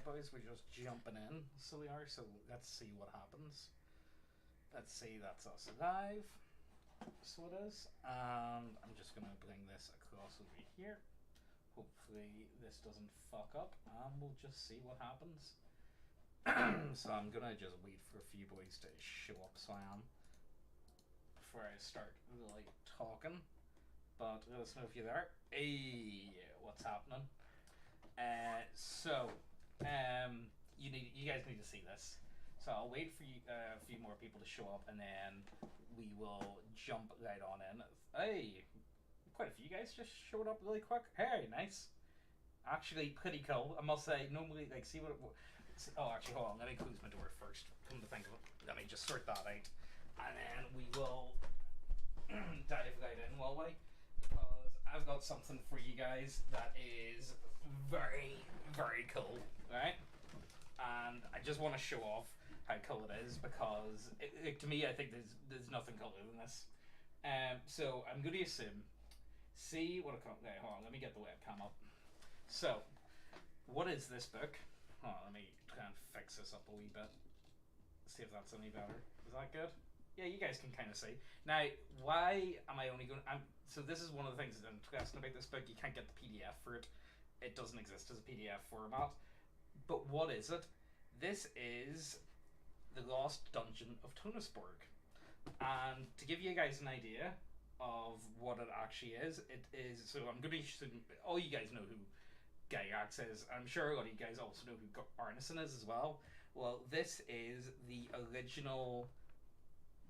boys, we're just jumping in, so we are. So let's see what happens. Let's see, that's us live. So it is. And I'm just gonna bring this across over here. Hopefully this doesn't fuck up, and we'll just see what happens. So I'm gonna just wait for a few boys to show up, so I am, before I start really talking. But let us know if you're there. Hey, what's happening? You guys need to see this. So I'll wait for you, a few more people to show up, and then we will jump right on in. Hey, quite a few guys just showed up really quick. Hey, nice. Actually, pretty cool. I must say. Normally, like, see what. Oh, actually, hold on. Let me close my door first. Come to think of it, let me just sort that out, and then we will dive right in, will we? Because I've got something for you guys that is very, very cool, right? And I just want to show off how cool it is, because to me, I think there's nothing cooler than this. So I'm going to assume, see what okay, hold on, let me get the webcam up. So, what is this book? Oh, let me try and fix this up a wee bit. See if that's any better. Is that good? Yeah, you guys can kind of see. Now, why am I only going? So this is one of the things that's interesting about this book. You can't get the PDF for it. It doesn't exist as a PDF format. But what is it? This is the Lost Dungeon of Tonisborg. And to give you guys an idea of what it actually is, it is. So I'm going to assume all you guys know who Gygax is. I'm sure a lot of you guys also know who ARNECON is as well. Well, this is the original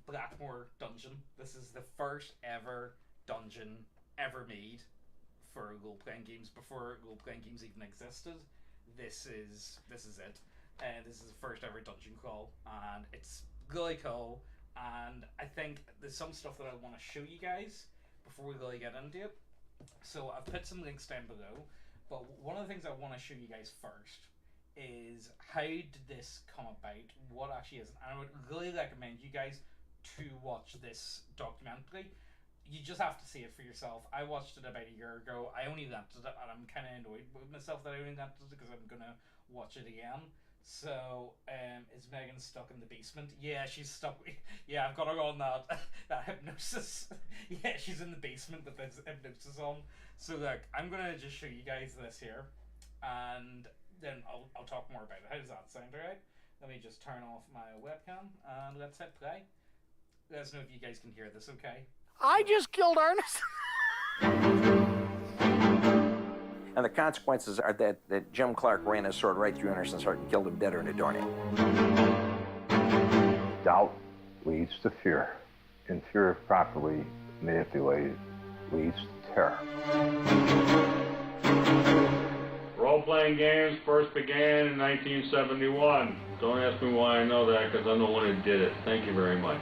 Blackmoor dungeon. This is the first ever dungeon ever made for role-playing games, before role-playing games even existed. This is it. And this is the first ever dungeon crawl, and it's really cool. And I think there's some stuff that I want to show you guys before we really get into it. So I've put some links down below. But one of the things I want to show you guys first is how did this come about, what actually is. And I would really recommend you guys to watch this documentary. You just have to see it for yourself. I watched it about a year ago. I only rented it, and I'm kind of annoyed with myself that I only rented it, because I'm going to watch it again. So, is Megan stuck in the basement? Yeah, she's stuck. Yeah, I've got her on that hypnosis. Yeah, she's in the basement with this hypnosis on. So look, I'm gonna just show you guys this here, and then I'll talk more about it. How does that sound, alright? Let me just turn off my webcam, and let's hit play. Let us know if you guys can hear this, okay? I just killed Ernest. And the consequences are that Jim Clark ran his sword right through Anderson's heart and killed him dead or in a doornail. Doubt leads to fear, and fear, if properly manipulated, leads to terror. Role-playing games first began in 1971. Don't ask me why I know that, because I'm the one who did it. Thank you very much.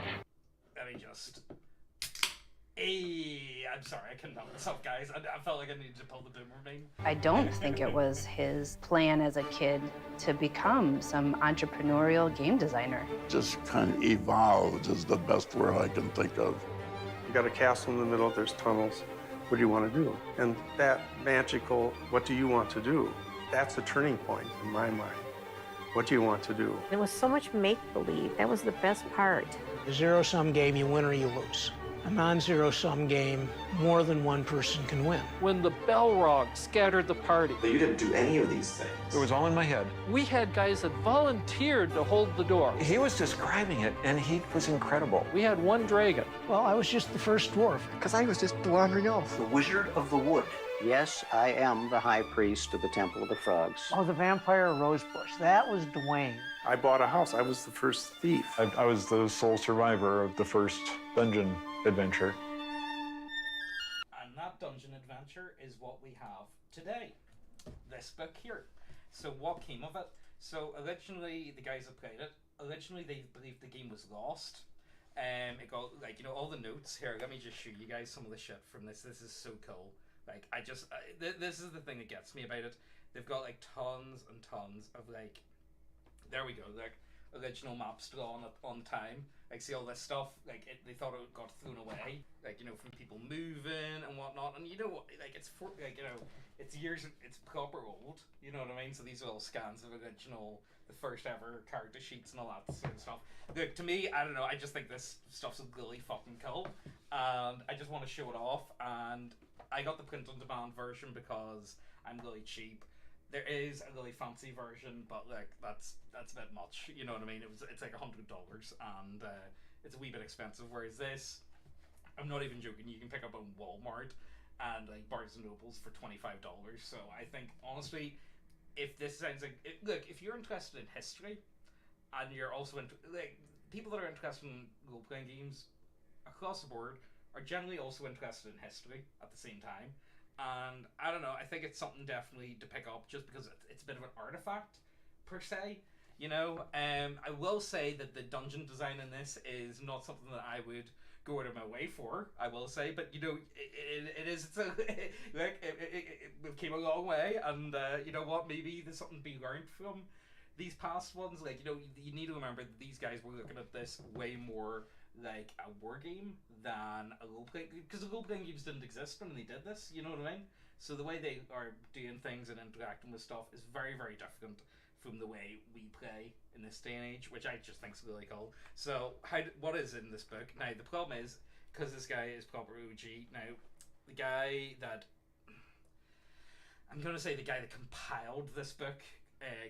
Let me just... Hey, I'm sorry, I couldn't help myself, guys. I felt like I needed to pull the boomer meme. I don't think it was his plan as a kid to become some entrepreneurial game designer. Just kind of evolved is the best word I can think of. You got a castle in the middle, there's tunnels. What do you want to do? And that magical, what do you want to do? That's a turning point in my mind. What do you want to do? There was so much make-believe. That was the best part. A zero-sum game, you win or you lose. A non-zero-sum game, more than one person can win. When the bell rung, scattered the party. But you didn't do any of these things. It was all in my head. We had guys that volunteered to hold the door. He was describing it, and he was incredible. We had one dragon. Well, I was just the first dwarf. Because I was just the wandering elf. The Wizard of the Wood. Yes, I am the high priest of the Temple of the Frogs. Oh, the vampire rosebush. That was Dwayne. I bought a house. I was the first thief. I was the sole survivor of the first dungeon adventure. And that dungeon adventure is what we have today. This book here. So what came of it? So originally, the guys that played it, originally they believed the game was lost. It got, like, you know, all the notes here. Let me just show you guys some of the shit from this. This is so cool. Like, this is the thing that gets me about it. They've got, like, tons and tons of, like, there we go, like, original maps still on time. Like, see all this stuff, like they thought it got thrown away, like, you know, from people moving and whatnot. And you know what, like, it's years, it's proper old. You know what I mean? So these are all scans of original, the first ever character sheets and all that sort of stuff. Look, to me, I don't know. I just think this stuff's really fucking cool, and I just want to show it off. And I got the print on demand version because I'm really cheap. There is a really fancy version, but like that's a bit much. You know what I mean? It's like $100, and it's a wee bit expensive. Whereas this, I'm not even joking. You can pick up on Walmart and like Barnes and Nobles for $25. So I think honestly, if this sounds like look, if you're interested in history, and you're also into like people that are interested in role playing games across the board are generally also interested in history at the same time. And I don't know, I think it's something definitely to pick up just because it's a bit of an artifact, per se. You know, I will say that the dungeon design in this is not something that I would go out of my way for, I will say, but you know, it is, like, it came a long way, and you know what, maybe there's something to be learned from these past ones. Like, you know, you need to remember that these guys were looking at this way more like a war game than a role-playing, because the role-playing games didn't exist when they did this, you know what I mean? So the way they are doing things and interacting with stuff is very, very different from the way we play in this day and age, which I just think is really cool. So what is in this book? Now, the problem is, because this guy is proper OG, now, the guy that, I'm going to say the guy that compiled this book,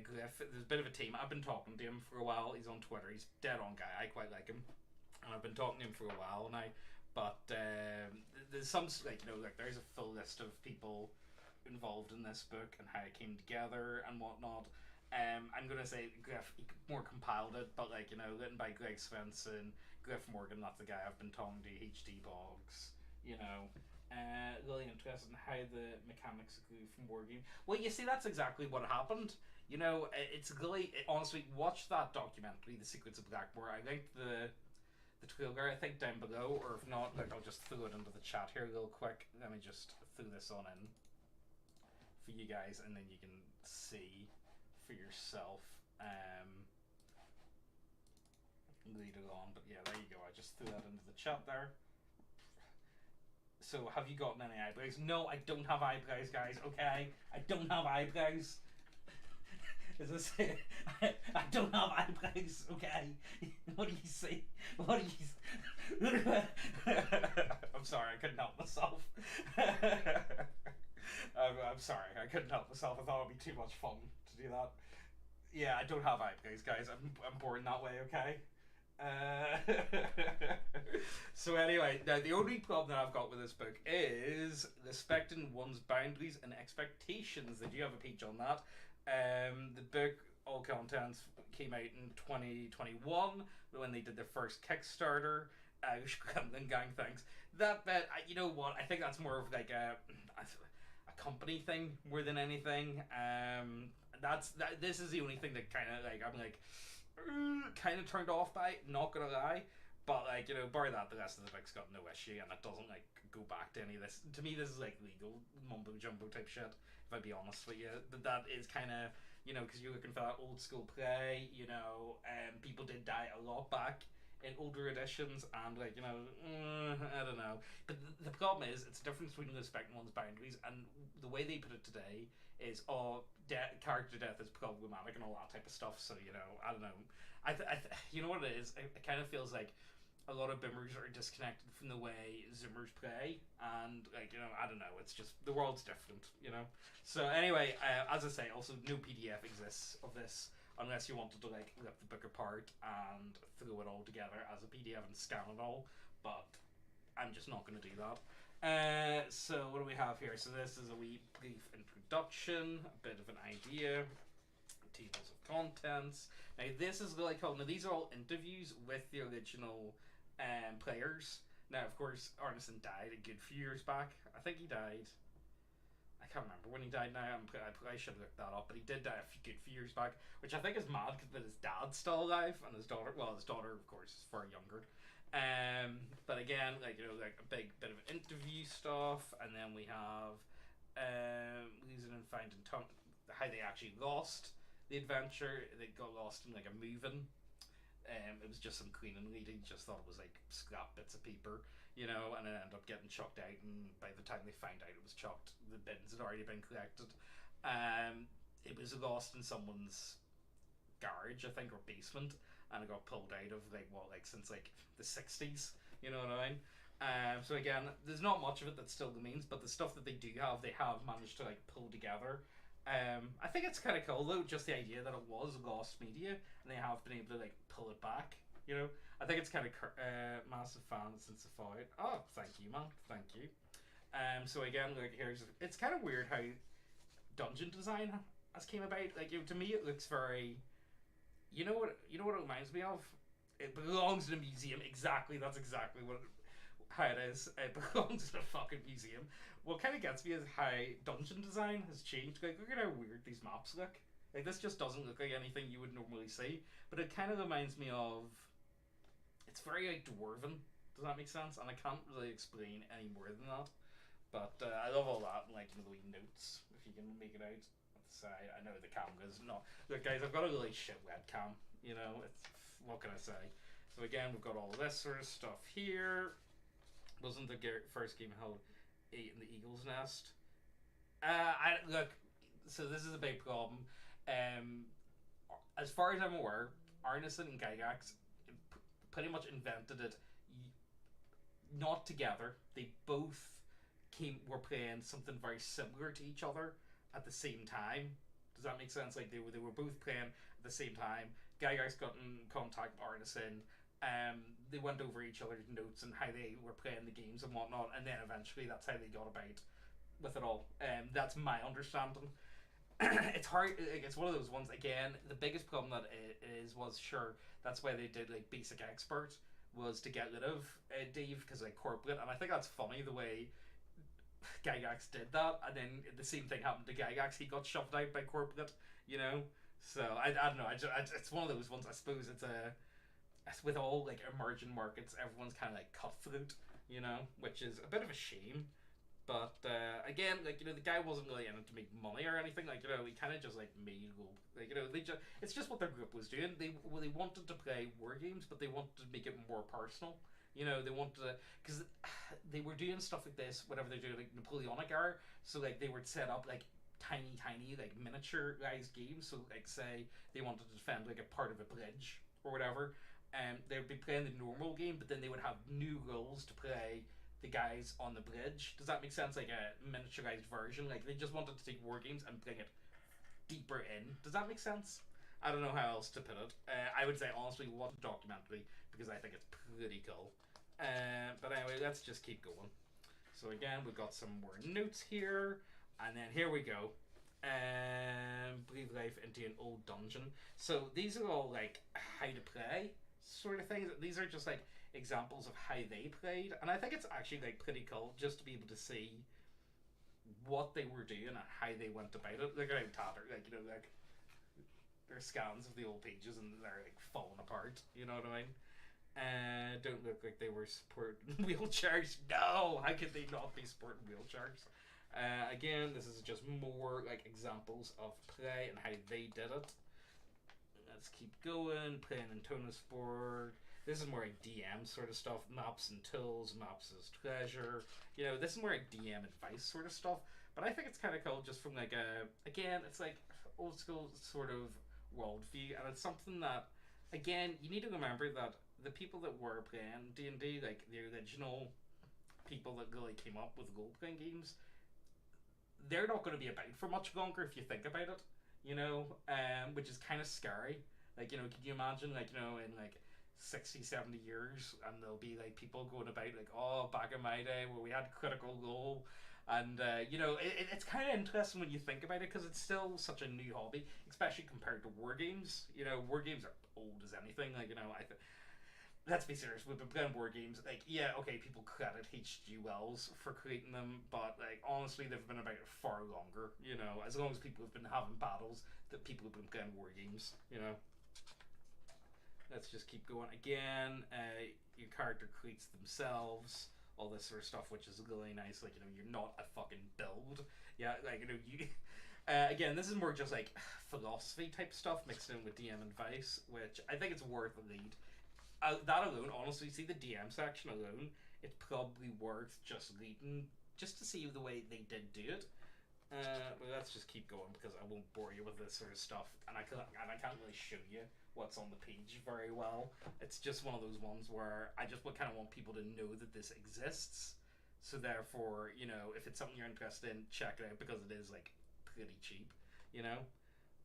Griff, there's a bit of a team. I've been talking to him for a while. He's on Twitter. He's dead on guy. I quite like him. And I've been talking to him for a while now, but there's some, like, you know, like, there's a full list of people involved in this book and how it came together and whatnot. I'm gonna say Griff more compiled it, but like, you know, written by Greg Svensson, Griff Morgan, that's the guy I've been talking to, H.D. Boggs, you know. Really interested in how the mechanics grew from Wargaming. Well, you see, that's exactly what happened. You know, it's really, honestly, watch that documentary, The Secrets of Blackmoor. I linked the trailer, I think, down below, or if not, like, I'll just throw it into the chat here real quick. Let me just throw this on in for you guys, and then you can see for yourself. Later on, but yeah, there you go. I just threw that into the chat there. So, have you gotten any eyebrows? No, I don't have eyebrows, guys. Okay, I don't have eyebrows. Is this it? I don't have eyebrows. Okay, what do you see? What do you? I'm sorry, I couldn't help myself. I'm sorry, I couldn't help myself. I thought it'd be too much fun to do that. Yeah, I don't have eyebrows, guys. I'm born that way. Okay. So anyway, now the only problem that I've got with this book is respecting one's boundaries and expectations. Did you have a peach on that? The book, all contents, came out in 2021 when they did their first Kickstarter. Gremlin Gang, thanks. That bit, you know what? I think that's more of like a company thing more than anything. This is the only thing that kind of like I'm like kind of turned off by. Not gonna lie, but like, you know, bar that, the rest of the book's got no issue, and it doesn't like go back to any of this. To me, this is like legal mumbo jumbo type shit, if I'd be honest with you. But that is kind of, you know, because you're looking for that old school play, you know, people did die a lot back in older editions, and like, you know, I don't know. But the problem is, it's a difference between respecting one's boundaries, and the way they put it today is, character death is problematic and all that type of stuff. So, you know, I don't know. You know what it is? It kind of feels like a lot of Bimmers are disconnected from the way Zoomers play, and like, you know, I don't know. It's just the world's different, you know. So anyway, as I say, also no PDF exists of this unless you wanted to like rip the book apart and throw it all together as a PDF and scan it all. But I'm just not going to do that. So what do we have here? So this is a wee brief introduction, a bit of an idea, tables of contents. Now this is really cool. Now these are all interviews with the original players. Now of course Arneson died a good few years back. I think he died, I can't remember when he died now. I should have looked that up, but he did die a good few years back, which I think is mad because his dad's still alive and his daughter, well, his daughter of course is far younger. But again, like, you know, like a big bit of interview stuff, and then we have losing and finding how they actually lost the adventure. They got lost in like a moving It was just some cleaning lady just thought it was like scrap bits of paper, you know, and it ended up getting chucked out. And by the time they found out it was chucked, the bins had already been collected. It was lost in someone's garage, I think, or basement, and it got pulled out of since like the 60s. You know what I mean? So again, there's not much of it that still remains, but the stuff that they do have, they have managed to like pull together. I think it's kind of cool though, just the idea that it was lost media, and they have been able to like pull it back. You know, I think it's kind of massive fan since the Fallout. Oh, thank you, man, thank you. So again, like it's kind of weird how dungeon design has came about. Like to me, it looks very. You know what it reminds me of? It belongs in a museum. Exactly, that's exactly how it is. It belongs in a fucking museum. What kind of gets me is how dungeon design has changed. Like, look at how weird these maps look. Like, this just doesn't look like anything you would normally see. But it kind of reminds me of. It's very like dwarven. Does that make sense? And I can't really explain any more than that. But I love all that, and like the wee notes, if you can make it out. Side. I know the camera's not. Look, guys, I've got a really shit webcam. You know, it's what can I say? So again, we've got all this sort of stuff here. Wasn't the first game held 8 in the Eagle's Nest? Look. So this is a big problem. As far as I'm aware, ARNECON and Gygax pretty much invented it. Not together. They both were playing something very similar to each other at the same time. Does that make sense? Like they were both playing at the same time. Gygax got in contact with ARNECON. They went over each other's notes and how they were playing the games and whatnot, and then eventually that's how they got about with it all. That's my understanding. It's hard. It's one of those ones. Again, the biggest problem that it was sure that's why they did like Basic Expert was to get rid of Dave because like corporate, and I think that's funny the way Gygax did that, and then the same thing happened to Gygax. He got shoved out by corporate, you know. So I don't know. It's one of those ones. I suppose it's with all like emerging markets, everyone's kind of like cutthroat, you know, which is a bit of a shame. But again, like, you know, the guy wasn't really in it to make money or anything. Like, you know, he kind of just like made like, you know, it's just what their group was doing. They wanted to play war games, but they wanted to make it more personal. You know, they wanted to, because they were doing stuff like this whenever they're doing like Napoleonic era. So like they would set up like tiny like miniaturized games. So like say they wanted to defend like a part of a bridge or whatever, and they would be playing the normal game, but then they would have new rules to play the guys on the bridge. Does that make sense? Like a miniaturized version. Like they just wanted to take war games and bring it deeper in. Does that make sense? I don't know how else to put it. I would say honestly watch a documentary because I think it's pretty cool. But anyway, let's just keep going. So again, we've got some more notes here, and then here we go. Breathe life into an old dungeon. So these are all like how to play sort of things. These are just like examples of how they played, and I think it's actually like pretty cool just to be able to see what they were doing and how they went about it. Look at how tattered, like, you know, like there's scans of the old pages and they're like falling apart. You know what I mean? Don't look like they were supporting wheelchairs. No, how could they not be supporting wheelchairs? Again, this is just more like examples of play and how they did it. Let's keep going. Playing in Tonisborg. This is more like DM sort of stuff. Maps and tools, maps as treasure. You know, this is more like DM advice sort of stuff. But I think it's kind of cool just from like again, it's like old school sort of worldview, and it's something that, again, you need to remember that the people that were playing D&D, like the original people that really came up with role-playing games, they're not going to be about for much longer if you think about it, you know, which is kind of scary. Like, you know, can you imagine, like, you know, in like 60, 70 years, and there'll be like people going about like, oh, back in my day where we had Critical Role, and you know, it's kind of interesting when you think about it because it's still such a new hobby, especially compared to war games. You know, war games are old as anything. Like, you know, let's be serious, we've been playing war games, like, yeah, okay, people credit H.G. Wells for creating them, but like honestly they've been about far longer, you know, as long as people have been having battles, that people have been playing war games, you know. Let's just keep going. Again, your character creates themselves, all this sort of stuff, which is really nice. Like, you know, you're not a fucking build. Yeah, like, you know, Again, this is more just like philosophy type stuff mixed in with DM advice, which I think it's worth a read. That alone, honestly, see the DM section alone, it's probably worth just reading just to see the way they did do it. Well, let's just keep going because I won't bore you with this sort of stuff, and I can't really show you what's on the page very well. It's just one of those ones where I just kind of want people to know that this exists. So therefore, you know, if it's something you're interested in, check it out because it is like pretty cheap. You know,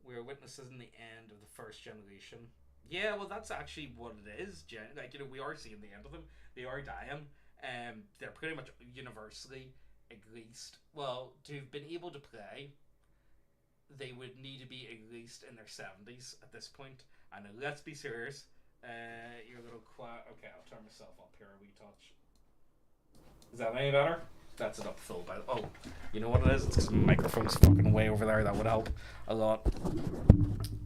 we're witnesses in the end of the first generation. Yeah, well, that's actually what it is. Like, you know, we are seeing the end of them. They are dying. They're pretty much universally, at least, well, to have been able to play, they would need to be at least in their 70s at this point. And let's be serious. Your little okay, I'll turn myself up here a wee touch. Is that any better? That's it up full by. Oh, you know what it is? It's because my microphone's fucking way over there. That would help a lot.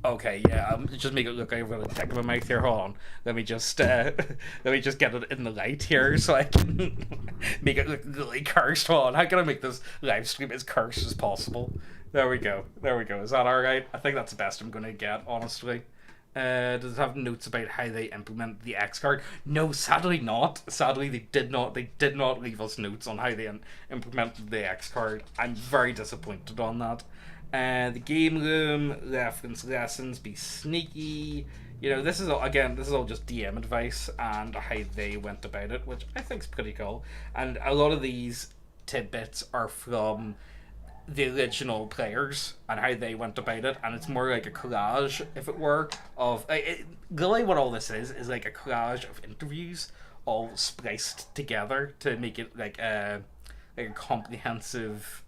Okay, yeah. Just make it look like I've got a dick in my mouth here. Hold on. Let me just get it in the light here so I can make it look really cursed. Hold on. How can I make this live stream as cursed as possible? There we go. There we go. Is that all right? I think that's the best I'm gonna get, honestly. Does it have notes about how they implement the X card? No, sadly not. Sadly, they did not leave us notes on how they implemented the X card. I'm very disappointed on that. The game room, reference lessons, be sneaky. You know, this is all just DM advice and how they went about it, which I think is pretty cool. And a lot of these tidbits are from the original players and how they went about it, and it's more like a collage, if it were, of really what all this is like a collage of interviews all spliced together to make it like a comprehensive.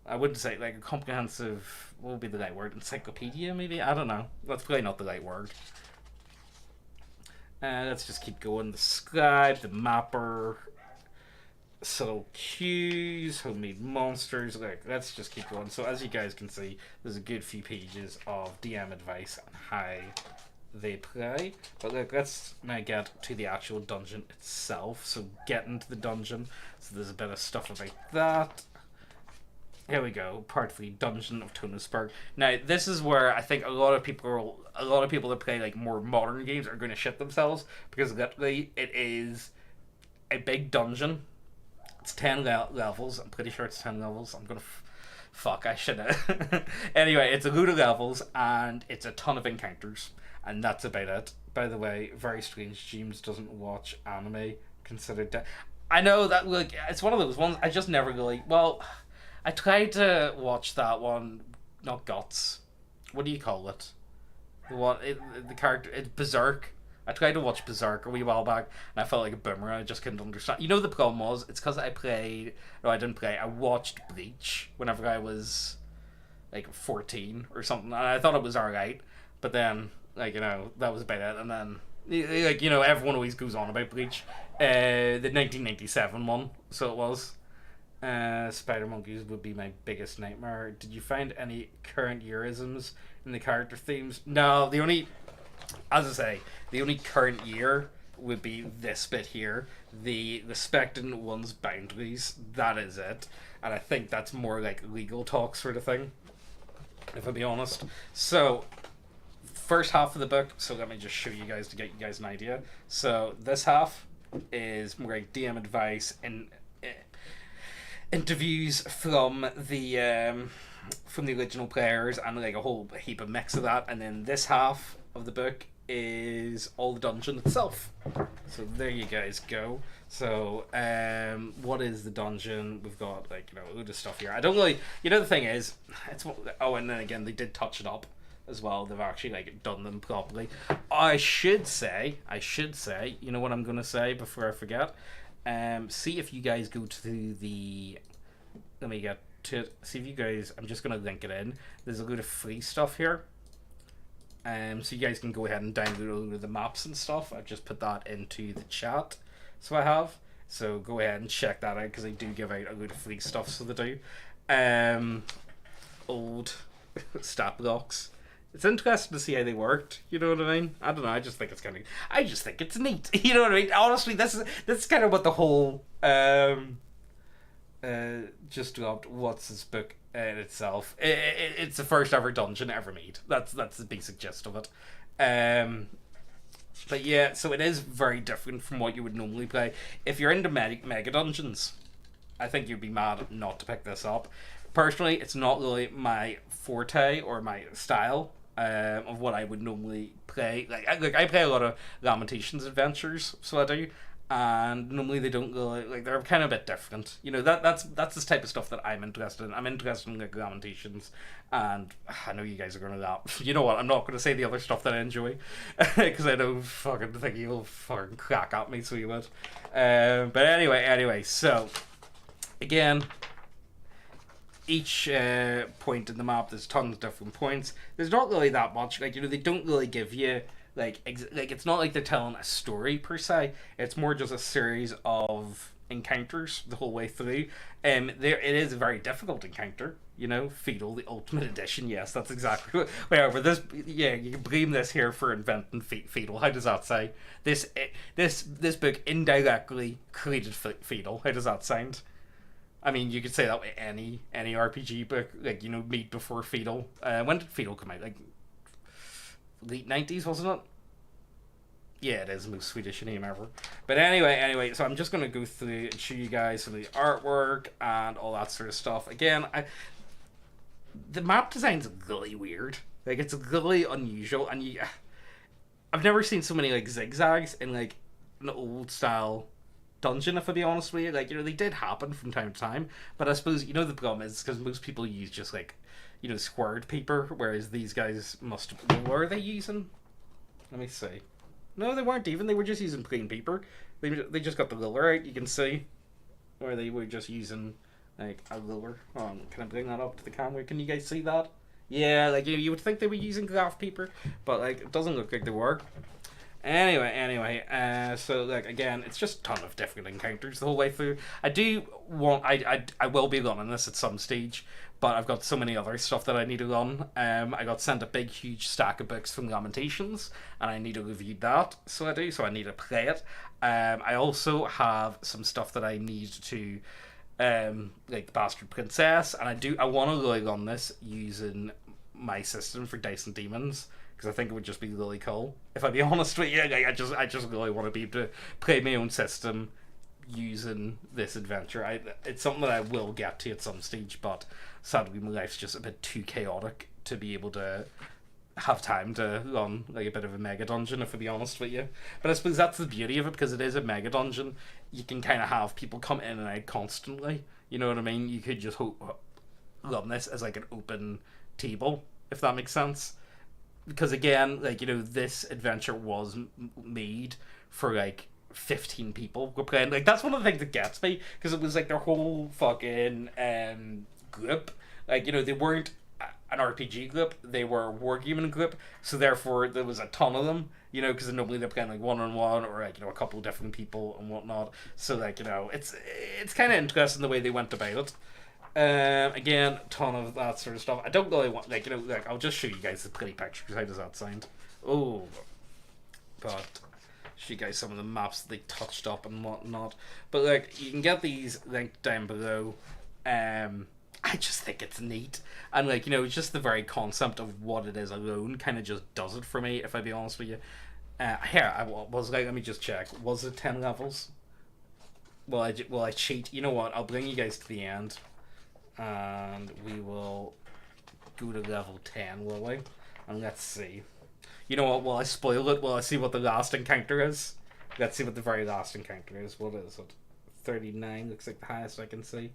I wouldn't say like a comprehensive. What would be the right word? Encyclopedia, maybe? I don't know. That's probably not the right word. Let's just keep going. The scribe, the mapper. Subtle cues, homemade monsters. Like, let's just keep going. So as you guys can see, there's a good few pages of DM advice on how they play. But look, let's now get to the actual dungeon itself. So get into the dungeon. So there's a bit of stuff about that. Here we go. Part 3, Dungeon of Tonisborg. Now this is where I think a lot of people that play like more modern games are going to shit themselves, because literally it is a big dungeon. It's 10 levels. I'm pretty sure it's 10 levels. I'm gonna fuck. I should have. Anyway, it's a load of levels and it's a ton of encounters, and that's about it. By the way, very strange. James doesn't watch anime. Considered that. I know that. Look, it's one of those ones. I just never really. Well, I tried to watch that one. Not Guts. What do you call it? The character. It's Berserk. I tried to watch Berserk a wee while back, and I felt like a boomer. I just couldn't understand. You know, the problem was, it's because I watched Bleach whenever I was like 14 or something, and I thought it was alright. But then, like, you know, that was about it. And then, like, you know, everyone always goes on about Bleach. The 1997 one, so it was. Spider monkeys would be my biggest nightmare. Did you find any current yearisms in the character themes? No, the only current year would be this bit here, the respecting one's boundaries. That is it, and I think that's more like legal talk sort of thing, if I'll be honest. So, first half of the book. So let me just show you guys to get you guys an idea. So this half is more like DM advice and interviews from the original players, and like a whole heap of mix of that. And then this half of the book is all the dungeon itself. So there you guys go. So what is the dungeon? We've got, like, you know, a load of stuff here. I don't really, you know, the thing is, it's, oh, and then again, they did touch it up as well. They've actually like done them properly. I should say, you know what I'm gonna say before I forget. See if you guys go to the, let me get to it. See if you guys, I'm just gonna link it in. There's a load of free stuff here. So you guys can go ahead and download a load of the maps and stuff. I've just put that into the chat. So I have. So go ahead and check that out, because they do give out a load of free stuff, so they do. Old stat blocks. It's interesting to see how they worked. You know what I mean? I don't know. I just think it's neat. You know what I mean? Honestly, this is kind of what the whole just dropped What's This Book in itself. It's the first ever dungeon ever made. That's the basic gist of it. But yeah, so it is very different from what you would normally play. If you're into mega dungeons, I think you'd be mad not to pick this up. Personally, it's not really my forte or my style of what I would normally play. Like I play a lot of Lamentations adventures, so I do. And normally they don't really, like, they're kind of a bit different. You know, that's this type of stuff that I'm interested in. I'm interested in, like, Lamentations, and I know you guys are going to laugh. You know what, I'm not going to say the other stuff that I enjoy, because I don't fucking think you'll fucking crack at me, so you would. But anyway, so, again, each point in the map, there's tons of different points. There's not really that much, like, you know, they don't really give you... Like it's not like they're telling a story per se. It's more just a series of encounters the whole way through. It is a very difficult encounter. You know, Feudal, the Ultimate Edition. Yes, that's exactly. Whatever this. Yeah, you can blame this here for inventing Feudal. How does that say? This book indirectly created Feudal. How does that sound? I mean, you could say that with any RPG book, like, you know, made before Feudal. When did Feudal come out? Like, late 90s, wasn't it? Yeah, it is the most Swedish name ever. But anyway, so I'm just going to go through and show you guys some of the artwork and all that sort of stuff. Again, the map design's really weird. Like, it's really unusual, and I've never seen so many, like, zigzags in, like, an old-style dungeon, if I be honest with you. Like, you know, they did happen from time to time, but I suppose, you know, the problem is because most people use just, like, you know, squared paper, whereas these guys must... What were they using? Let me see. No, they weren't even. They were just using plain paper. They just got the ruler out, you can see. Or they were just using, like, a ruler. Can I bring that up to the camera? Can you guys see that? Yeah, like, you would think they were using graph paper, but, like, it doesn't look like they were. Anyway, so, like, again, it's just a ton of different encounters the whole way through. I will be running this at some stage, but I've got so many other stuff that I need to run. I got sent a big, huge stack of books from Lamentations, and I need to review that, so I need to play it. I also have some stuff that I need to, like Bastard Princess, and I want to really run this using my system for Dice and Demons, because I think it would just be really cool. If I be honest with you, like, I just really want to be able to play my own system using this adventure. It's something that I will get to at some stage, but sadly my life's just a bit too chaotic to be able to have time to run, like, a bit of a mega dungeon, if I be honest with you. But I suppose that's the beauty of it, because it is a mega dungeon. You can kind of have people come in and out constantly. You know what I mean? You could just run this as, like, an open table, if that makes sense. Because, again, like, you know, this adventure was made for, like, 15 people were playing. Like, that's one of the things that gets me, because it was, like, their whole fucking group. Like, you know, they weren't an RPG group, they were a Wargaming group, so therefore there was a ton of them, you know, because normally they're playing, like, one-on-one, or, like, you know, a couple of different people and whatnot. So, like, you know, it's kind of interesting the way they went about it. Again, ton of that sort of stuff. I don't really want, like, you know, like, I'll just show you guys the pretty pictures. How does that sound? Oh, but show you guys some of the maps that they touched up and whatnot. But, like, you can get these linked down below. I just think it's neat, and, like, you know, just the very concept of what it is alone kind of just does it for me, if I be honest with you. Here, I was like, let me just check. Was it 10 levels? Well, I cheat. You know what? I'll bring you guys to the end, and we will go to level 10, will we? And let's see. You know what? Will I spoil it? Will I see what the last encounter is? Let's see what the very last encounter is. What is it? 39 looks like the highest I can see.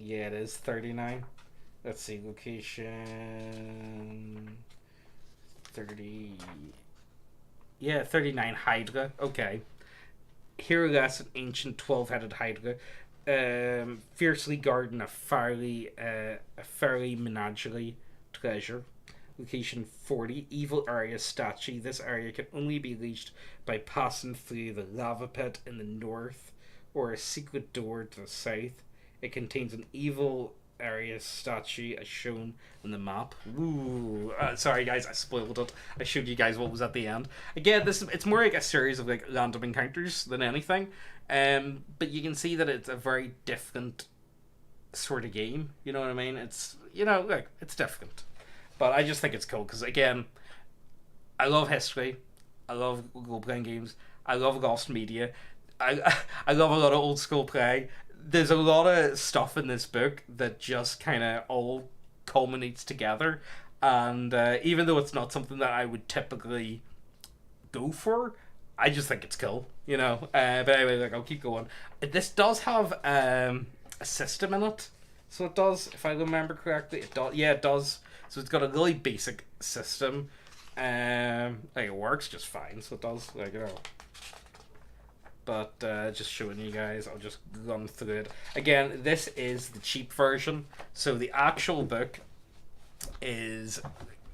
Yeah, it is 39. Let's see, location 30. Yeah, 39 Hydra. Okay. Here lies an ancient 12-headed Hydra, fiercely guarding a fairy menagerie treasure. Location 40, evil area statue. This area can only be reached by passing through the lava pit in the north or a secret door to the south. It contains an evil area statue as shown on the map. Ooh, sorry guys, I spoiled it. I showed you guys what was at the end. Again, it's more like a series of like random encounters than anything. But you can see that it's a very different sort of game. You know what I mean? It's, you know, like, it's different. But I just think it's cool because, again, I love history. I love role-playing games. I love lost media. I love a lot of old school play. There's a lot of stuff in this book that just kind of all culminates together. And even though it's not something that I would typically go for, I just think it's cool, you know. But anyway, like, I'll keep going. This does have a system in it. So it does, if I remember correctly. It does. Yeah, it does. So it's got a really basic system. Like, it works just fine, so it does, like, you know. But just showing you guys, I'll just run through it. Again, this is the cheap version. So the actual book is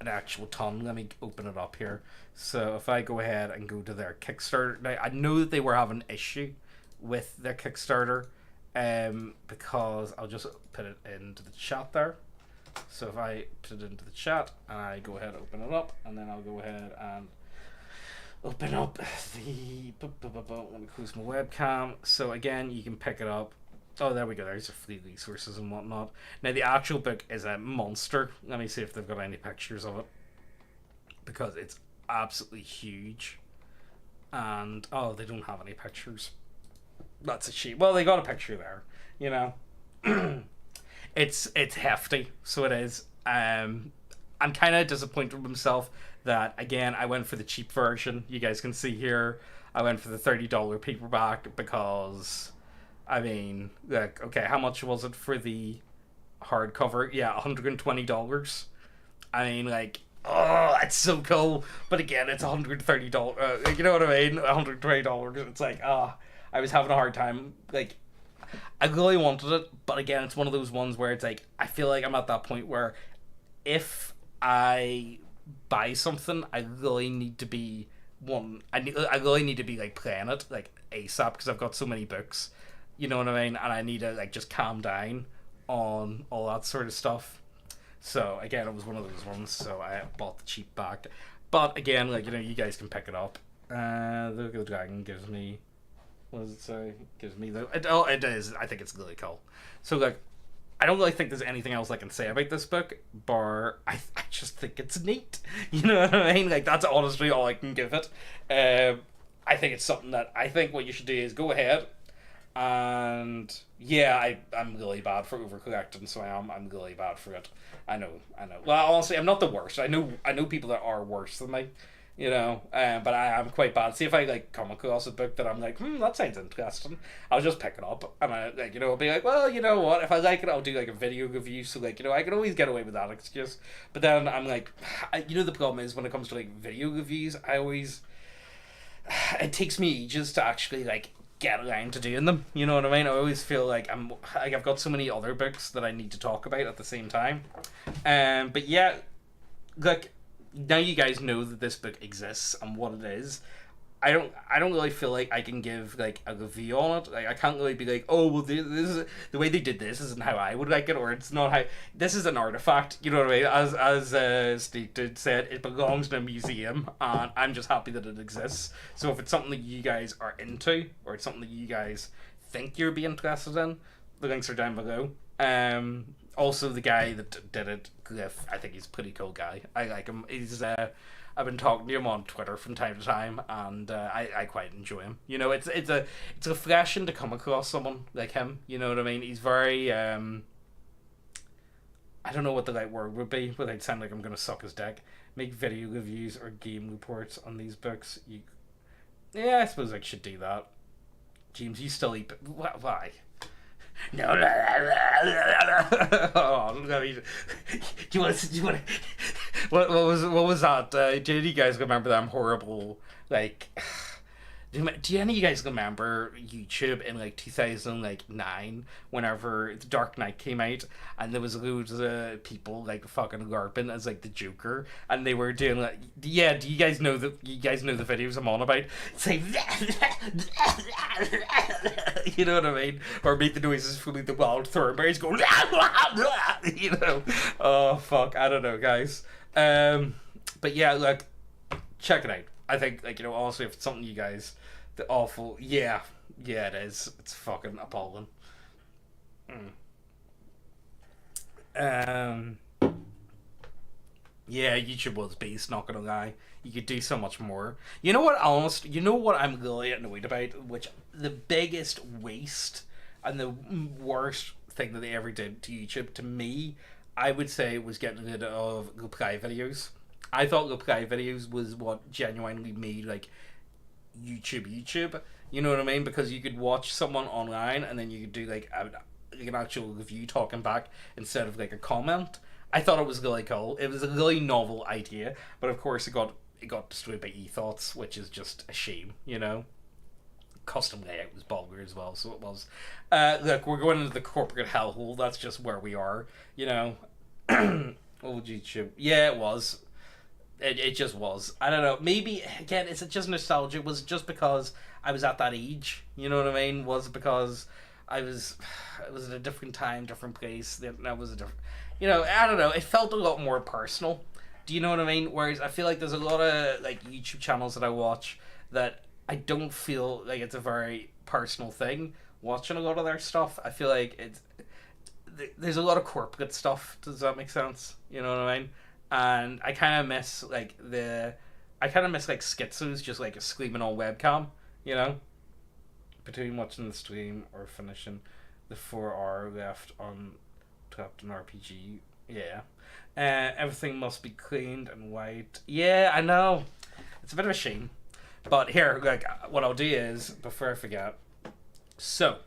an actual ton. Let me open it up here. So if I go ahead and go to their Kickstarter. Now, I know that they were having an issue with their Kickstarter. Because I'll just put it into the chat there. So if I put it into the chat and I go ahead and open it up, and then I'll go ahead and open up the... Let me close my webcam. So again, you can pick it up. Oh, there we go. There's the free resources and whatnot. Now, the actual book is a monster. Let me see if they've got any pictures of it. Because it's absolutely huge. And, oh, they don't have any pictures. That's a shame. Well, they got a picture there, you know. It's hefty, so it is. I'm kind of disappointed with myself that, again, I went for the cheap version. You guys can see here, I went for the $30 paperback because, I mean, like, okay, how much was it for the hardcover? Yeah, $120. I mean, like, oh, that's so cool. But again, it's $130. You know what I mean? $120. It's like, I was having a hard time. Like, I really wanted it, but again, it's one of those ones where it's like, I feel like I'm at that point where if I buy something, I really need to be I really need to be like playing it like ASAP because I've got so many books, you know what I mean, and I need to like just calm down on all that sort of stuff. So again, it was one of those ones. So I bought the cheap back, but again, like, you know, you guys can pick it up. The Little Dragon gives me. What does it say? Gives me the... it is. I think it's really cool. So, like, I don't really think there's anything else I can say about this book, bar I just think it's neat. You know what I mean? Like, that's honestly all I can give it. I think it's something that I think what you should do is go ahead and... Yeah, I'm really bad for overcollecting, so I'm really bad for it. I know. Well, honestly, I'm not the worst. I know people that are worse than me. You know, but I am quite bad. See, if I like come across a book that I'm like, that sounds interesting, I'll just pick it up and I, like, you know, I'll be like, well, you know what, if I like it, I'll do like a video review. So, like, you know, I can always get away with that excuse. But then I'm like, you know, the problem is when it comes to like video reviews, it takes me ages to actually like get around to doing them. You know what I mean? I always feel like I've got so many other books that I need to talk about at the same time. But yeah, like, now you guys know that this book exists and what it is. I don't really feel like I can give like a review on it. Like, I can't really be like, oh well, this is the way they did this isn't how I would like it, or it's not how this is an artifact. You know what I mean? As Steve did said, it belongs in a museum, and I'm just happy that it exists. So if it's something that you guys are into, or it's something that you guys think you'll be interested in, the links are down below. Also, the guy that did it, Cliff, I think he's a pretty cool guy. I like him. I've been talking to him on Twitter from time to time, and I quite enjoy him. You know, it's refreshing to come across someone like him. You know what I mean? He's very I don't know what the right word would be without sounding like I'm gonna suck his dick. Make video reviews or game reports on these books. Yeah, I suppose I should do that. James, you still eat? Why? No. Oh, let me. Do you want to? What was that? Do you guys remember that horrible, like, Do any of you guys remember YouTube in like 2009, whenever The Dark Knight came out, and there was loads of people like fucking LARPing as like the Joker, and they were doing like, yeah, do you guys know the videos I'm on about? It's like, you know what I mean? Or make the noises from like the wild thornberries go, you know? Oh fuck, I don't know, guys. But yeah, like, check it out. I think, like, you know, honestly, if it's something you guys, the awful, yeah, it is. It's fucking appalling. Yeah, YouTube was beast, not gonna lie. You could do so much more. You know what, you know what I'm really annoyed about? Which, the biggest waste and the worst thing that they ever did to YouTube, to me, I would say, was getting rid of reply videos. I thought reply videos was what genuinely made, like, YouTube. You know what I mean? Because you could watch someone online and then you could do, like an actual review talking back instead of, like, a comment. I thought it was really cool. It was a really novel idea, but of course it got destroyed by eThoughts, which is just a shame, you know? Custom layout was vulgar as well, so it was. Look, we're going into the corporate hellhole. That's just where we are, you know? Old YouTube. Yeah, it was. It just was. I don't know. Maybe, again, is it just nostalgia? Was it just because I was at that age? You know what I mean? Was it because it was at a different time, different place? That was a different... You know, I don't know. It felt a lot more personal. Do you know what I mean? Whereas I feel like there's a lot of, like, YouTube channels that I watch that I don't feel like it's a very personal thing. Watching a lot of their stuff, I feel like there's a lot of corporate stuff. Does that make sense? You know what I mean? And I kind of miss like schizos just like screaming on webcam, you know, between watching the stream or finishing the 4 hour left on TTRPG. Yeah, everything must be cleaned and white. Yeah, I know, it's a bit of a shame, but here, like, what I'll do is, before I forget, so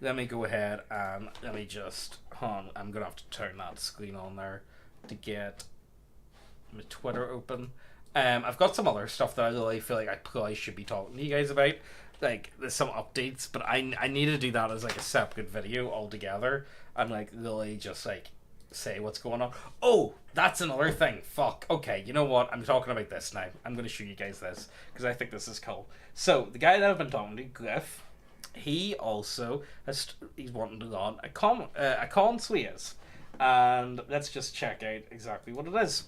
let me go ahead and let me just I'm gonna have to turn that screen on there to get my Twitter open. I've got some other stuff that I really feel like I probably should be talking to you guys about. Like, there's some updates, but I need to do that as like a separate video altogether and like really just like say what's going on. Oh, that's another thing. Fuck. Okay, you know what? I'm talking about this now. I'm going to show you guys this because I think this is cool. So the guy that I've been talking to, Griff, he also he's wanting to run a con Swears, and let's just check out exactly what it is.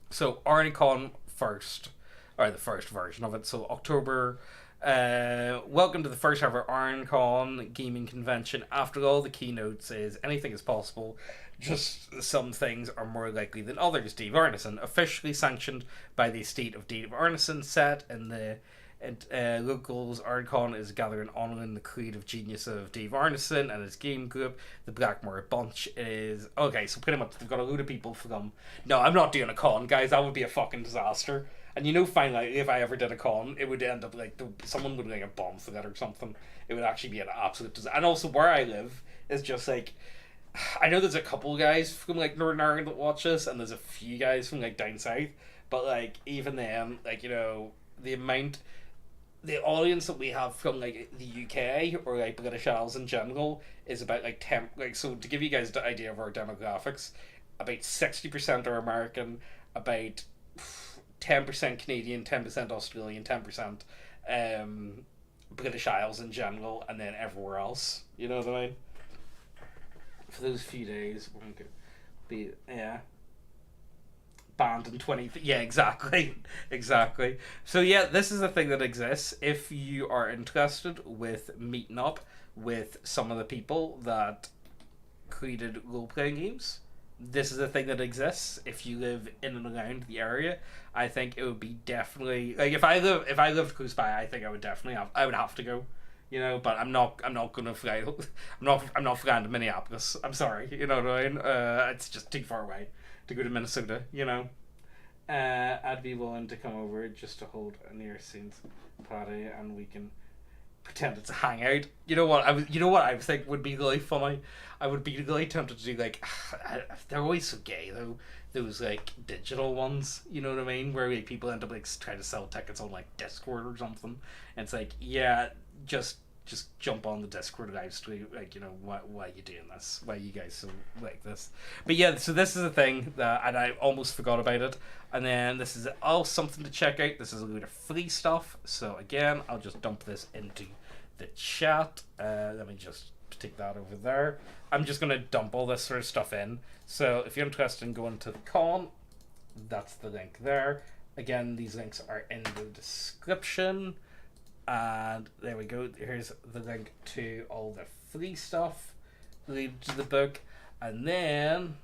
So ARNECON first, or the first version of it. So October. Welcome to the first ever ARNECON gaming convention. After all, the keynote says anything is possible. Just some things are more likely than others. Dave Arneson, officially sanctioned by the estate of Dave Arneson, set in the locals. ARNECON is gathering honoring the creative genius of Dave Arneson and his game group. The Blackmoor bunch is okay. So pretty much they've got a load of people from. No, I'm not doing a con, guys. That would be a fucking disaster. And you know, finally, if I ever did a con, it would end up like someone would like a bomb for that or something. It would actually be an absolute disaster. And also, where I live is just like, I know there's a couple guys from like Northern Ireland that watch this, and there's a few guys from like down south. But like even then, like, you know, the audience that we have from like the UK or like British Isles in general is about like 10. Like, so to give you guys the idea of our demographics, about 60% are American, about 10% Canadian, 10% Australian, 10% British Isles in general, and then everywhere else. You know what I mean? For those few days, we could be banned in 20. Yeah, exactly. So yeah, this is a thing that exists. If you are interested with meeting up with some of the people that created role-playing games, this is a thing that exists. If you live in and around the area, I think it would be definitely like if I lived close by, I think I would have to go, you know. But I'm not gonna fly. I'm not flying to Minneapolis. I'm sorry, you know what I mean. It's just too far away to go to Minnesota, you know. I'd be willing to come over just to hold a near scenes party, and we can pretend it's a hangout. You know what I think would be really funny? I would be really tempted to do like they're always so gay though. Those like digital ones, you know what I mean, where like people end up like trying to sell tickets on like Discord or something. And it's like, yeah, just jump on the Discord live stream, like, you know, why are you doing this? Why are you guys so like this? But yeah, so this is a thing that, and I almost forgot about it. And then this is all something to check out. This is a load of free stuff. So again, I'll just dump this into the chat. Let me just take that over there. I'm just gonna dump all this sort of stuff in. So if you're interested in going to the con, that's the link there. Again, these links are in the description. And there we go. Here's the link to all the free stuff related to the book. And then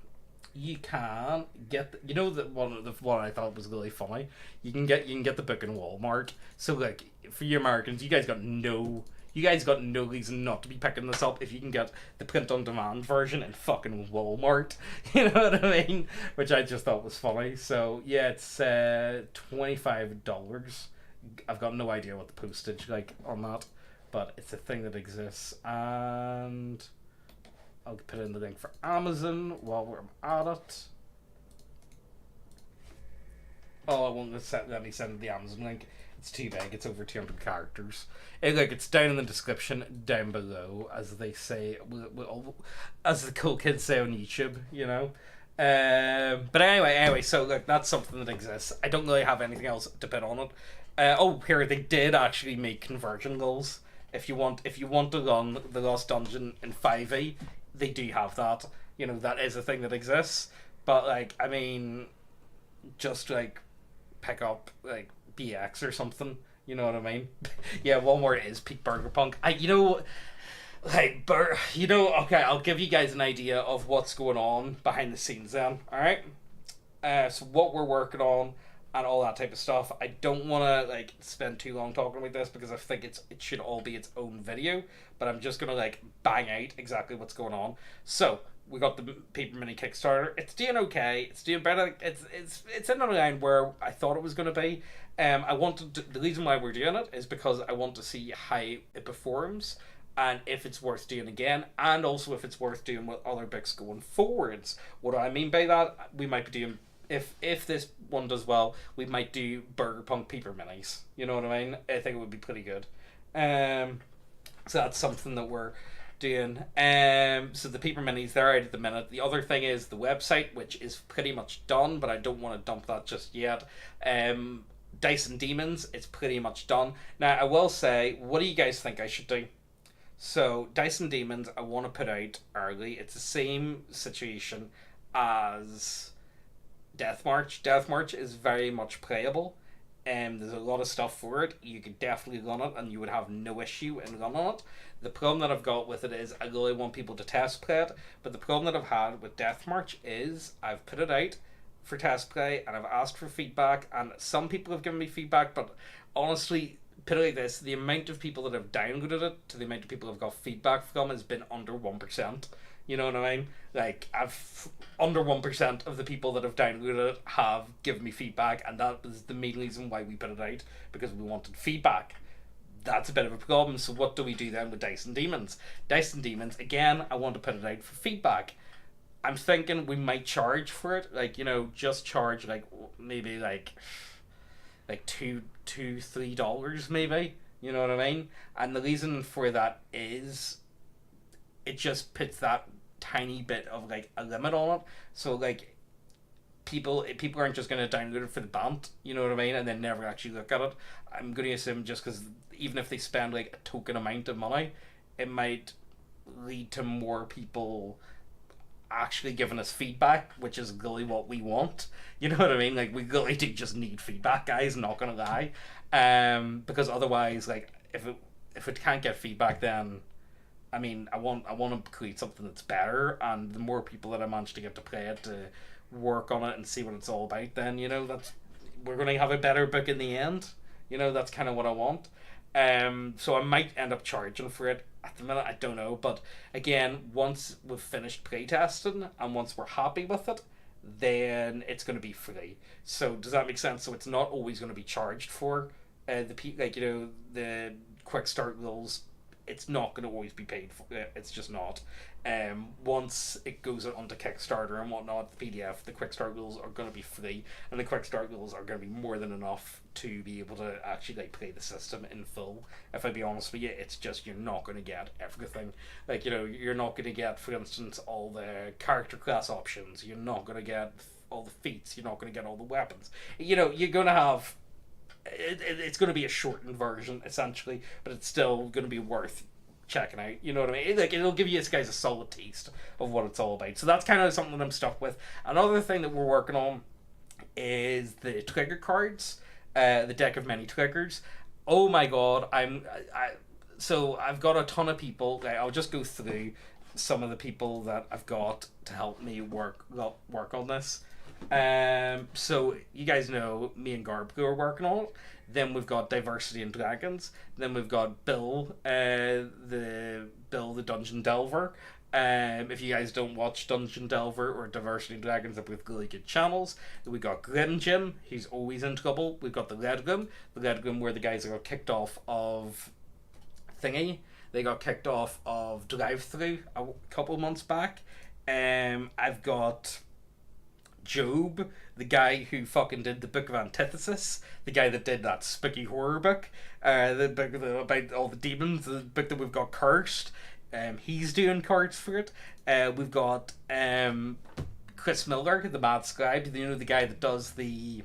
you can get you know, the one I thought was really funny. You can get the book in Walmart. So like, for you Americans, you guys got no reason not to be picking this up if you can get the print-on-demand version in fucking Walmart. You know what I mean? Which I just thought was funny. So yeah, it's $25. I've got no idea what the postage like on that, but it's a thing that exists. And I'll put in the link for Amazon while we're at it. Oh, I won't let me send the Amazon link. It's too big. It's over 200 characters. It's down in the description down below, as they say, as the cool kids say on YouTube, you know. But anyway, so look, that's something that exists. I don't really have anything else to put on it. Here they did actually make conversion goals. If you want to run the Lost Dungeon in 5e, they do have that. You know, that is a thing that exists. But like, I mean, just like pick up like BX or something. You know what I mean? Yeah, Walmart is peak Burger Punk. Okay, I'll give you guys an idea of what's going on behind the scenes then. All right. So what we're working on and all that type of stuff. I don't want to like spend too long talking about this because I think it should all be its own video, but I'm just gonna like bang out exactly what's going on. So we got the Paper Mini Kickstarter. It's doing okay. It's doing better. It's in a line where I thought it was gonna be. The reason why we're doing it is because I want to see how it performs and if it's worth doing again, and also if it's worth doing with other books going forwards. What do I mean by that? We might be doing, if this one does well, we might do Burger Punk Paper Minis. You know what I mean? I think it would be pretty good. So that's something that we're doing. So the Paper Minis, they're out at the minute. The other thing is the website, which is pretty much done, but I don't want to dump that just yet. Dice and Demons, it's pretty much done. Now, I will say, what do you guys think I should do? So, Dice and Demons, I want to put out early. It's the same situation as Death March. Death March is very much playable. There's a lot of stuff for it. You could definitely run it, and you would have no issue in running it. The problem that I've got with it is I really want people to test play it, but the problem that I've had with Death March is I've put it out for test play, and I've asked for feedback, and some people have given me feedback, but honestly, put it like this, the amount of people that have downloaded it to the amount of people I've got feedback from has been under 1%. You know what I mean? Like, under 1% of the people that have downloaded it have given me feedback, and that was the main reason why we put it out, because we wanted feedback. That's a bit of a problem. So what do we do then with Dice and Demons? Dice and Demons, again, I want to put it out for feedback. I'm thinking we might charge for it, like, you know, just charge like maybe like $2-3 maybe, you know what I mean? And the reason for that is it just puts that tiny bit of like a limit on it. So like people aren't just going to download it for the bant, you know what I mean, and then never actually look at it. I'm going to assume just because even if they spend like a token amount of money, it might lead to more people actually giving us feedback, which is really what we want. You know what I mean? Like, we really do just need feedback, guys, not gonna lie. Because otherwise, like, if it can't get feedback, then I mean, I want to create something that's better, and the more people that I manage to get to play it, to work on it and see what it's all about, then, you know, we're gonna have a better book in the end. You know, that's kind of what I want. So I might end up charging for it. At the minute, I don't know, but again, once we've finished playtesting and once we're happy with it, then it's going to be free. So does that make sense? So it's not always going to be charged for the quick start rules, it's not going to always be paid for. It's just not. Once it goes onto Kickstarter and whatnot, the PDF, the quick start rules are going to be free, and the quick start rules are going to be more than enough to be able to actually like play the system in full. If I be honest with you, it's just you're not going to get everything. Like, you know, you're not going to get, for instance, all the character class options. You're not going to get all the feats. You're not going to get all the weapons. You know, you're going to have. It's going to be a shortened version essentially, but it's still going to be worth checking out. You know what I mean? Like, it'll give you guys a solid taste of what it's all about. So that's kind of something that I'm stuck with. Another thing that we're working on is the trigger cards, the deck of many triggers. Oh my god, so I've got a ton of people. I'll just go through some of the people that I've got to help me work on this. So you guys know me and Garb who are working on it. Then we've got Diversity and Dragons. Then we've got Bill, the Dungeon Delver. If you guys don't watch Dungeon Delver or Diversity and Dragons, they're both really good channels. Then we got Grim Jim, he's always in trouble. We've got the Red Room where the guys that got kicked off of Thingy. They got kicked off of Drive-Thru a couple months back. I've got Job, the guy who fucking did the Book of Antithesis, the guy that did that spooky horror book, the book about all the demons, the book that we've got cursed. He's doing cards for it. We've got Chris Miller, the Mad Scribe, you know, the guy that does the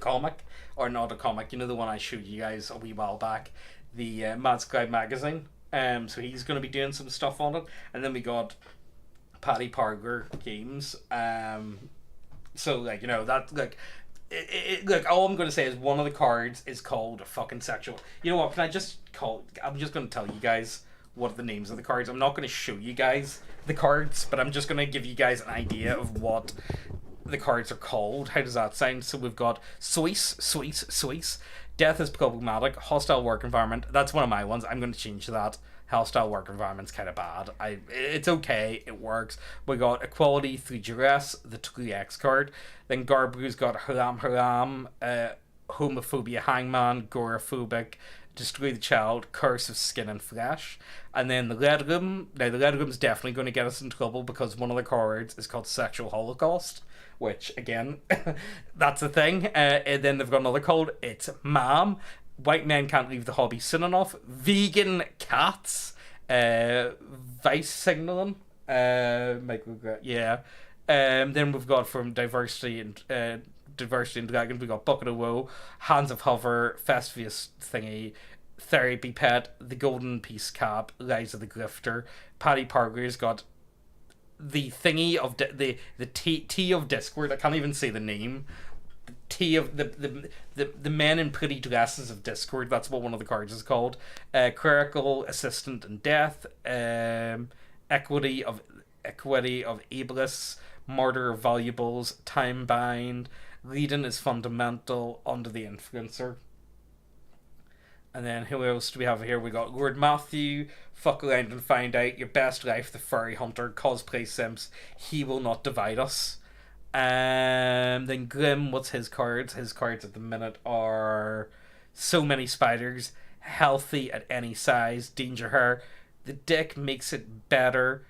comic, or not a comic, you know, the one I showed you guys a wee while back, the Mad Scribe magazine. So he's going to be doing some stuff on it. And then we got Paddy Parker Games. So, like, you know, that, like, look, all I'm going to say is one of the cards is called a fucking sexual. You know what? I'm just going to tell you guys what are the names of the cards. I'm not going to show you guys the cards, but I'm just going to give you guys an idea of what the cards are called. How does that sound? So we've got Swiss. Death is problematic. Hostile work environment. That's one of my ones. I'm going to change that. Hostile work environment's kind of bad. It's okay. It works. We got Equality through Duress, the 3X card. Then Garbu's got Haram, Homophobia Hangman, Agoraphobic, Destroy the Child, Curse of Skin and Flesh. And then the Red Room. Now, the Red Room's definitely going to get us in trouble because one of the cards is called Sexual Holocaust, which, again, that's a thing. And then they've got another called, it's Ma'am. White men can't leave the hobby soon enough. Vegan cats. Vice signaling. Yeah. Then we've got from Diversity and Dragons, we got Bucket of Woe, Hands of Hover, Festivus Thingy, Therapy Pet, The Golden Peace Cap, Lies of the Grifter. Paddy Parker's got the thingy of the T of Discord. I can't even say the name. T of the men in pretty dresses of Discord. That's what one of the cards is called. Clerical Assistant in Death. Equity of Ableist. Martyr of Valuables. Time Bind. Leading is Fundamental. Under the Influencer. And then who else do we have here? We got Lord Matthew. Fuck around and find out. Your best life. The Furry Hunter. Cosplay Simps. He will not divide us. Then Grim, what's his cards? His cards at the minute are So Many Spiders, Healthy at Any Size, Danger Her, The Dick Makes It Better,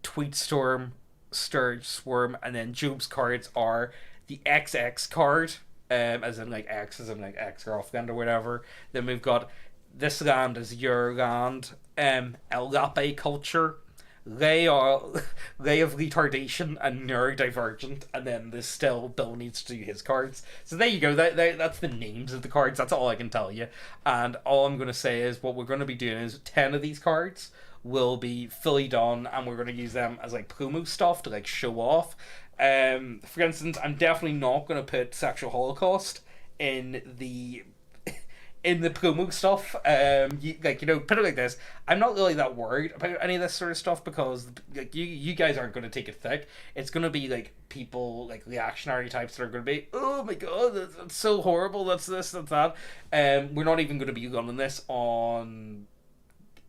Tweet Storm, Sturge Swarm, and then Job's cards are the XX card, as in like X, as in like ex-girlfriend or whatever. Then we've got This Land is Your Land, El Lape Culture, Ray of Retardation and Neurodivergent, and then there's still Bill needs to do his cards. So there you go. That's the names of the cards. That's all I can tell you. And all I'm going to say is what we're going to be doing is 10 of these cards will be fully done, and we're going to use them as like promo stuff to like show off. For instance, I'm definitely not going to put Sexual Holocaust in the promo stuff. Put it like this: I'm not really that worried about any of this sort of stuff because like you guys aren't going to take it thick. It's going to be like people, like reactionary types that are going to be, oh my god, that's so horrible, that's this, that's that. We're not even going to be running this on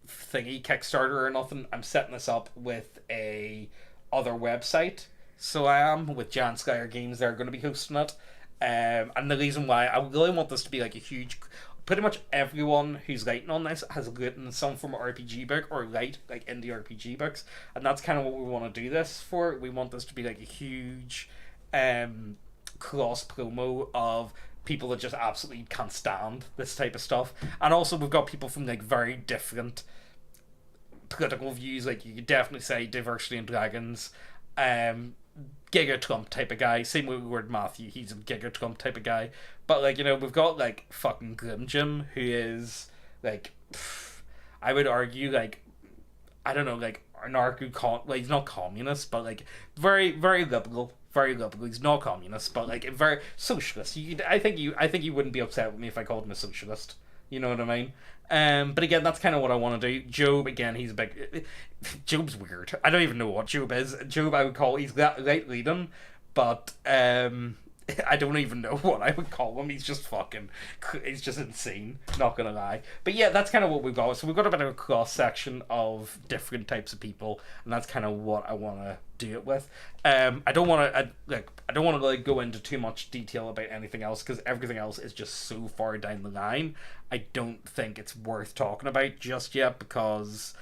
thingy Kickstarter or nothing. I'm setting this up with a other website, so I am with Jan Skyer Games. They're going to be hosting it. And the reason why I really want this to be like a huge pretty much everyone who's writing on this has written some form of RPG book or write like indie RPG books, and that's kind of what we want to do this for. We want this to be like a huge cross promo of people that just absolutely can't stand this type of stuff, and also we've got people from like very different political views. Like you could definitely say Diversity and Dragons, Giga Trump type of guy. Same with Lord Matthew, he's a Giga Trump type of guy. But like, you know, we've got like fucking Grim Jim, who is like, I would argue like, I don't know, like like he's not communist, but like very very liberal. Very liberal. He's not communist, but like very socialist. I think you wouldn't be upset with me if I called him a socialist. You know what I mean? But again, that's kind of what I want to do. Job, again, he's a big... Job's weird. I don't even know what Job is. Job, I would call... He's right leading, but I don't even know what I would call him. He's just fucking... He's just insane, not gonna lie. But yeah, that's kind of what we've got. So we've got a bit of a cross-section of different types of people, and that's kind of what I want to do it with. I don't want to like go into too much detail about anything else, because everything else is just so far down the line. I don't think it's worth talking about just yet, because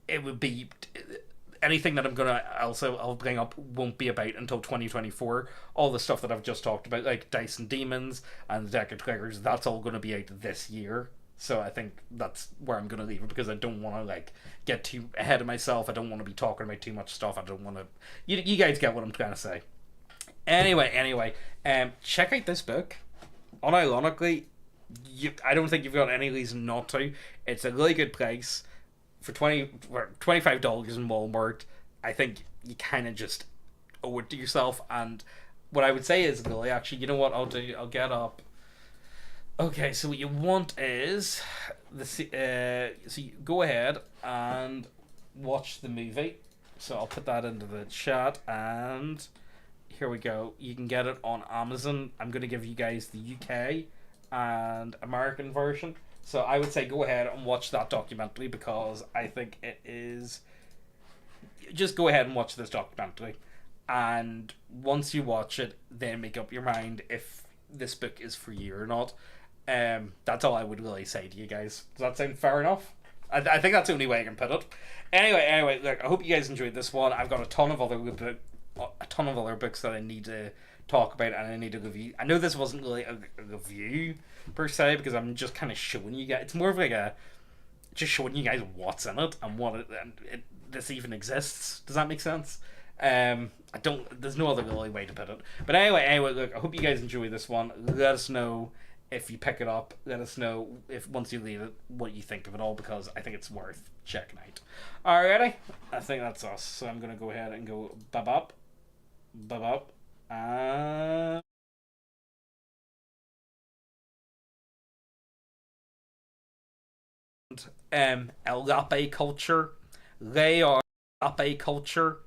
it would be anything that I'll bring up won't be about until 2024. All the stuff that I've just talked about, like Dice and Demons and the Deck of Triggers, that's all going to be out this year. So I think that's where I'm going to leave it, because I don't want to like get too ahead of myself. I don't want to be talking about too much stuff. I don't want to... You guys get what I'm trying to say. Anyway, check out this book. Unironically, I don't think you've got any reason not to. It's a really good price. For $25 in Walmart, I think you kind of just owe it to yourself. And what I would say is, really, actually, you know what I'll do? I'll get up... Okay, so what you want is so you go ahead and watch the movie. So I'll put that into the chat, and here we go. You can get it on Amazon. I'm going to give you guys the UK and American version. So I would say go ahead and watch that documentary, because I think it is... Just go ahead and watch this documentary, and once you watch it, then make up your mind if this book is for you or not. That's all I would really say to you guys. Does that sound fair enough? I think that's the only way I can put it. Anyway, look, I hope you guys enjoyed this one. I've got a ton of other books that I need to talk about and I need to review. I know this wasn't really a review per se, because I'm just kind of showing you guys. It's more of like just showing you guys what's in it and what this even exists. Does that make sense? There's no other really way to put it. But anyway, look, I hope you guys enjoy this one. Let us know if you pick it up. Let us know if once you read it what you think of it all, because I think it's worth checking out. Alrighty, I think that's us. So I'm gonna go ahead and go bab up, Agape culture. They are Agape culture.